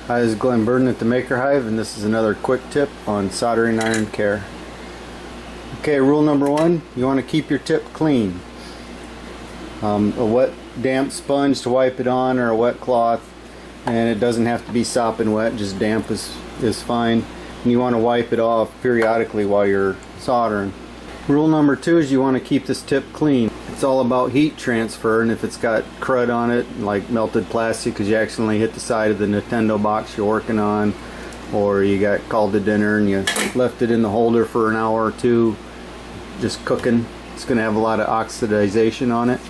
Hi, this is Glenn Burden at the Maker Hive, and this is another quick tip on soldering iron care. Okay, rule number one, you want to keep your tip clean. A wet damp sponge to wipe it on, or a wet cloth, and it doesn't have to be sopping wet, just damp is fine. And you want to wipe it off periodically while you're soldering. Rule number two is you want to keep this tip clean. It's all about heat transfer, and if it's got crud on it, like melted plastic because you accidentally hit the side of the Nintendo box you're working on, or you got called to dinner and you left it in the holder for an hour or two just cooking, it's going to have a lot of oxidization on it,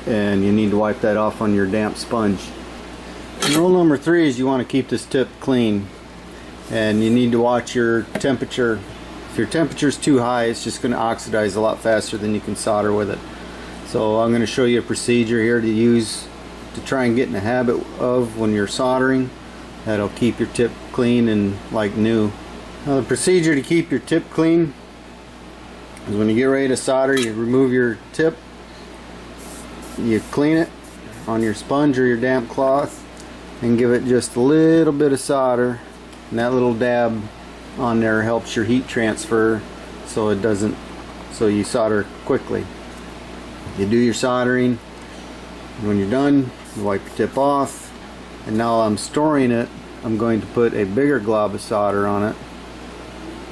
and you need to wipe that off on your damp sponge. And rule number three is you want to keep this tip clean, and you need to watch your temperature. If your temperature is too high, it's just going to oxidize a lot faster than you can solder with it. So I'm going to show you a procedure here to use to try and get in the habit of when you're soldering. That'll keep your tip clean and like new. Now, the procedure to keep your tip clean is when you get ready to solder, you remove your tip, you clean it on your sponge or your damp cloth, and give it just a little bit of solder, and that little dab on there helps your heat transfer so you solder quickly. You do your soldering, and when you're done, you wipe your tip off, and now I'm storing it. I'm going to put a bigger glob of solder on it,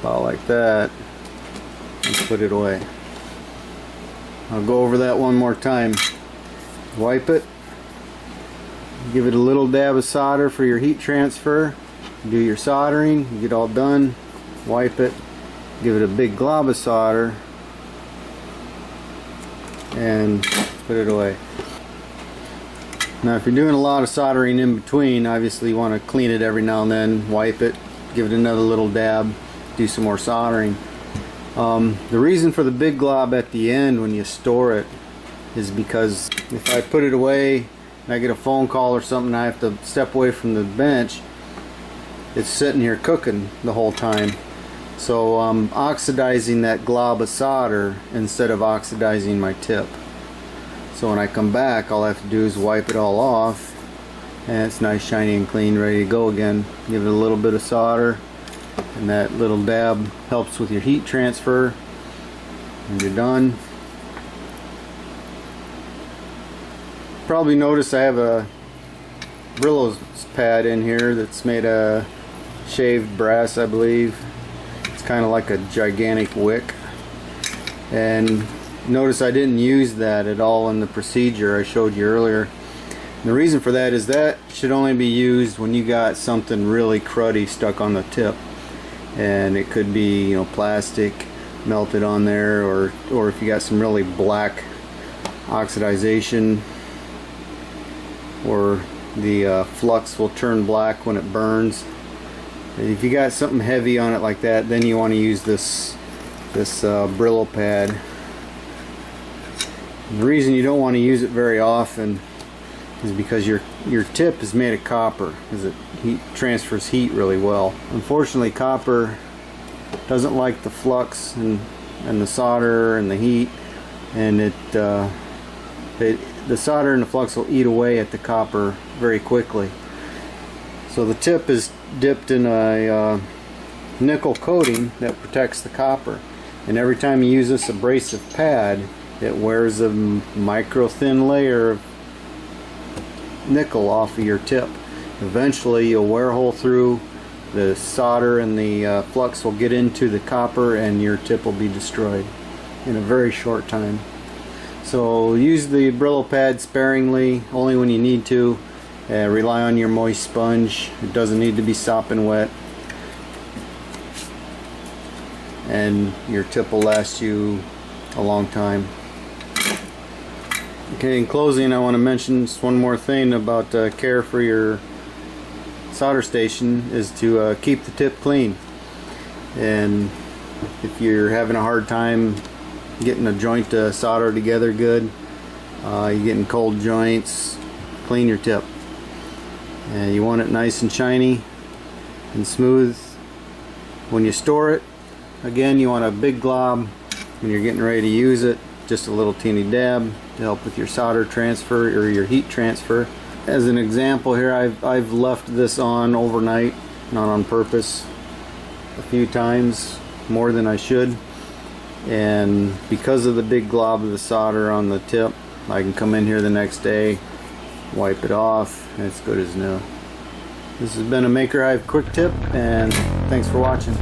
about like that, and put it away. I'll go over that one more time. Wipe it, give it a little dab of solder for your heat transfer, do your soldering, you get all done, wipe it, give it a big glob of solder, and put it away. Now if you're doing a lot of soldering in between, obviously you want to clean it every now and then, wipe it, give it another little dab, do some more soldering. The reason for the big glob at the end when you store it is because if I put it away and I get a phone call or something, I have to step away from the bench, it's sitting here cooking the whole time. So I'm oxidizing that glob of solder instead of oxidizing my tip. So when I come back, all I have to do is wipe it all off, and it's nice, shiny, and clean, ready to go again. Give it a little bit of solder, and that little dab helps with your heat transfer, and you're done. Probably notice I have a Brillo's pad in here that's made of shaved brass, I believe. It's kind of like a gigantic wick, and notice I didn't use that at all in the procedure I showed you earlier. And the reason for that is that should only be used when you got something really cruddy stuck on the tip, and it could be, you know, plastic melted on there, or if you got some really black oxidization, or the flux will turn black when it burns. If you got something heavy on it like that, then you want to use this Brillo pad. The reason you don't want to use it very often is because your tip is made of copper, because it transfers heat really well. Unfortunately, copper doesn't like the flux and the solder and the heat, and the solder and the flux will eat away at the copper very quickly. So the tip is dipped in a nickel coating that protects the copper, and every time you use this abrasive pad, it wears a micro thin layer of nickel off of your tip. Eventually you'll wear a hole through, the solder and the flux will get into the copper, and your tip will be destroyed in a very short time. So use the Brillo pad sparingly, only when you need to. Rely on your moist sponge. It doesn't need to be sopping wet, and your tip will last you a long time. Okay, in closing, I want to mention just one more thing about care for your solder station is to keep the tip clean. And if you're having a hard time getting a joint to solder together good, you're getting cold joints, clean your tip. And you want it nice and shiny and smooth when you store it. Again, you want a big glob when you're getting ready to use it, just a little teeny dab to help with your solder transfer or your heat transfer. as an example here, I've left this on overnight, not on purpose, a few times, more than I should, and because of the big glob of the solder on the tip, I can come in here the next day, wipe it off, and it's good as new. This has been a Maker Hive quick tip, and thanks for watching.